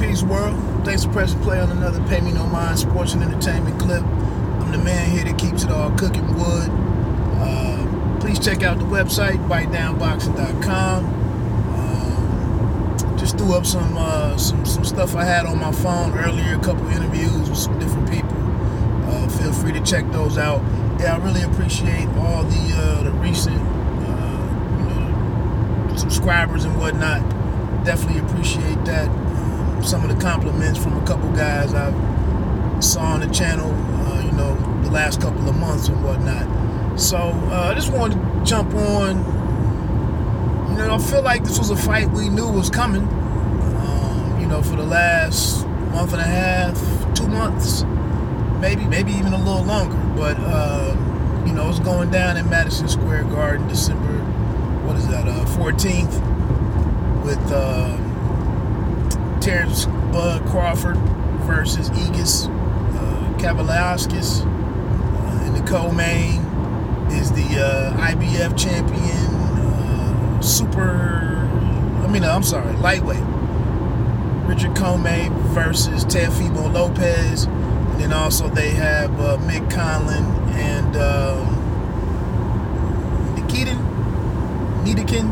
Peace, world. Thanks for pressing play on another Pay Me No Mind sports and entertainment clip. I'm the man here that keeps it all cooking wood. Please check out the website, bitedownboxing.com. Just threw up some stuff I had on my phone earlier, a couple interviews with some different people. Feel free to check those out. Yeah, I really appreciate all the recent subscribers and whatnot. Definitely appreciate that. Some of the compliments from a couple guys I saw on the channel, the last couple of months and whatnot. So I just wanted to jump on. I feel like this was a fight we knew was coming. For the last month and a half, 2 months, maybe even a little longer. But it's going down in Madison Square Garden, December 14th, with Terrence Bud Crawford versus Egis Kavaliauskas. In the co-main is the IBF champion, lightweight, Richard Commey versus Teofimo Lopez. And then also they have Mick Conlon and Niedikin.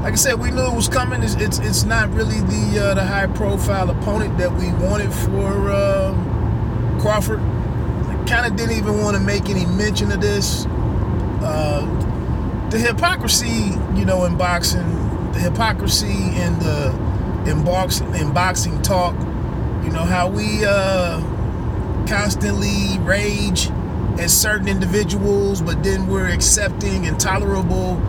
Like I said, we knew it was coming. It's not really the high profile opponent that we wanted for Crawford. I kind of didn't even want to make any mention of this. The hypocrisy, in boxing, the hypocrisy in boxing talk. How we constantly rage at certain individuals, but then we're accepting and tolerable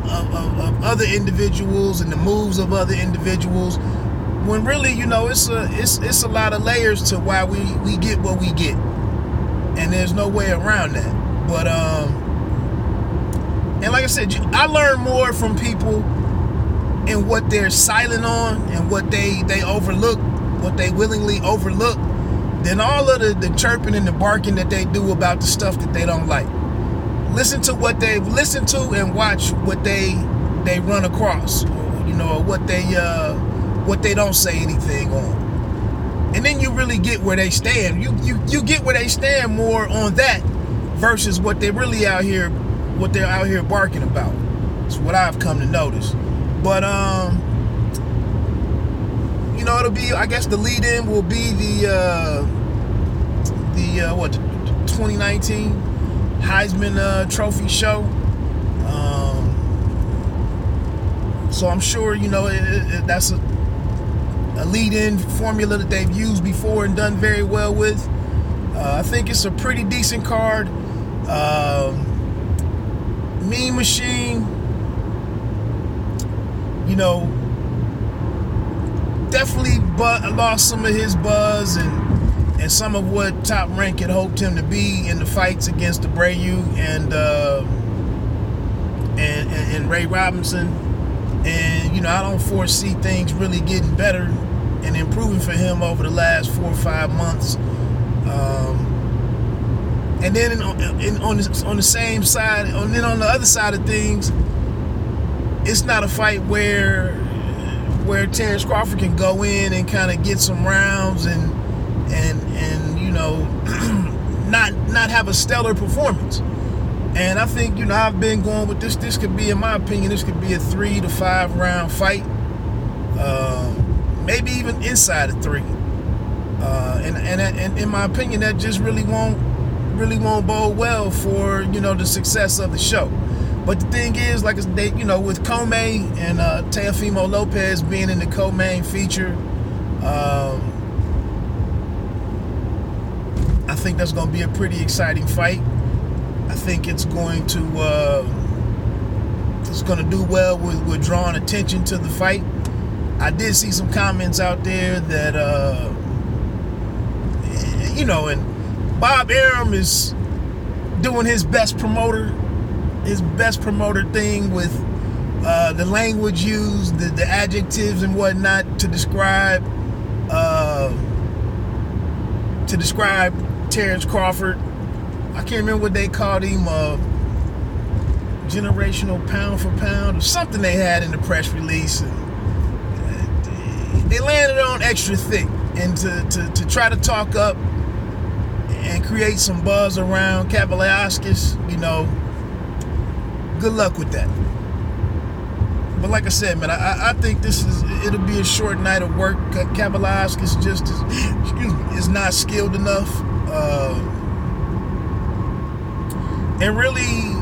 of other individuals and the moves of other individuals, when really, it's a lot of layers to why we get what we get, and there's no way around that. But and like I said, I learn more from people and what they're silent on and what they overlook, what they willingly overlook, than all of the chirping and the barking that they do about the stuff that they don't like. Listen to what they've listened to and watch what they run across, or what they don't say anything on. And then you really get where they stand. You get where they stand more on that versus what they're out here barking about. It's what I've come to notice. But it'll be, I guess the lead-in will be the 2019 Heisman Trophy show. So I'm sure that's a lead-in formula that they've used before and done very well with. I think it's a pretty decent card. Mean Machine, definitely lost some of his buzz and some of what Top Rank had hoped him to be in the fights against Abreu and Ray Robinson. And I don't foresee things really getting better and improving for him over the last 4 or 5 months. And then on the same side, and then on the other side of things, it's not a fight where Terrence Crawford can go in and kind of get some rounds and not have a stellar performance. And I think I've been going with this. This could be, in my opinion, this could be a 3 to 5 round fight, maybe even inside of 3. And in my opinion, that just really won't bode well for the success of the show. But the thing is, like they, with Commey and Teofimo Lopez being in the co-main feature, I think that's going to be a pretty exciting fight. I think it's going to do well with drawing attention to the fight. I did see some comments out there that and Bob Arum is doing his best promoter thing with the language used, the adjectives and whatnot to describe Terrence Crawford. I can't remember what they called him. generational pound for pound or something they had in the press release. And they landed on extra thick. And to try to talk up and create some buzz around Kavaliauskas, good luck with that. But like I said, man, I think it'll be a short night of work. Kavaliauskas just is not skilled enough. And really,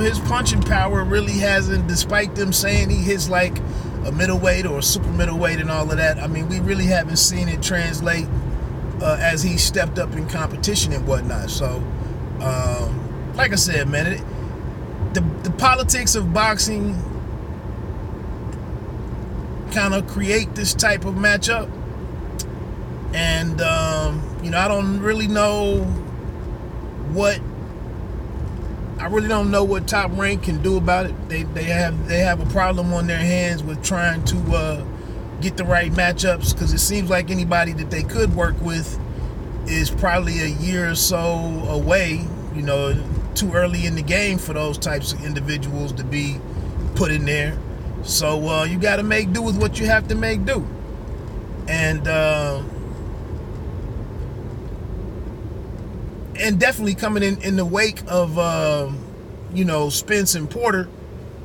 his punching power really hasn't, despite them saying he hits like a middleweight or a super middleweight and all of that. I mean, we really haven't seen it translate as he stepped up in competition and whatnot. So, like I said, man, the politics of boxing kind of create this type of matchup. And, I don't really know what Top Rank can do about it. They have a problem on their hands with trying to get the right matchups, because it seems like anybody that they could work with is probably a year or so away. Too early in the game for those types of individuals to be put in there. So you got to make do with what you have to make do. And definitely coming in the wake of, Spence and Porter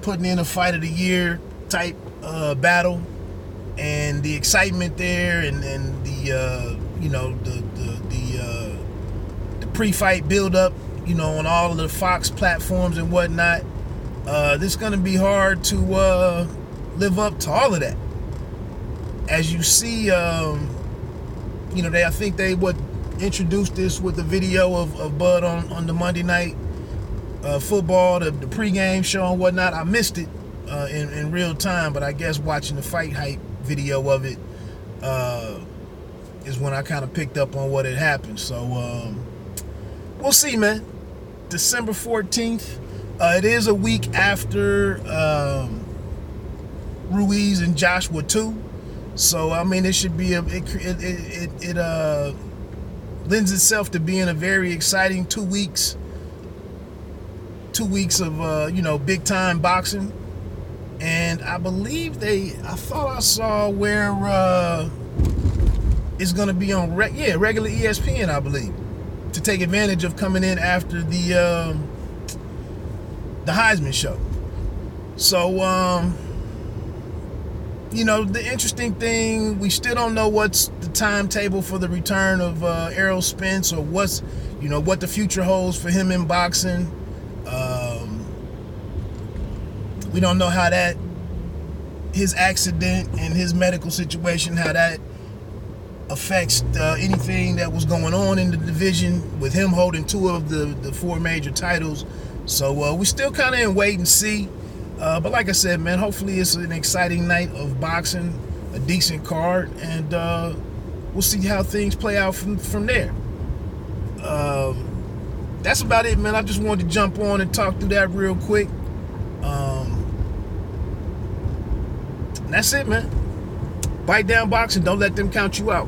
putting in a fight of the year type battle, and the excitement there, and the pre-fight build-up, on all of the Fox platforms and whatnot. This is going to be hard to live up to all of that. As you see, I think they introduced this with a video of Bud on the Monday night football, the pregame show and whatnot. I missed it in real time, but I guess watching the fight hype video of it is when I kind of picked up on what had happened. So we'll see, man. December 14th. It is a week after Ruiz and Joshua 2. So I mean, it should be it lends itself to being a very exciting 2 weeks. 2 weeks of big time boxing. And I believe I thought I saw where it's going to be on regular ESPN, I believe, to take advantage of coming in after the Heisman show. So the interesting thing, we still don't know what's the timetable for the return of Errol Spence, or what the future holds for him in boxing. We don't know how his accident and his medical situation, how that affects anything that was going on in the division with him holding 2 of the 4 major titles. So we're still kind of in wait and see. But like I said, man, hopefully it's an exciting night of boxing, a decent card, and we'll see how things play out from there. That's about it, man. I just wanted to jump on and talk through that real quick. That's it, man. Bite down boxing. Don't let them count you out.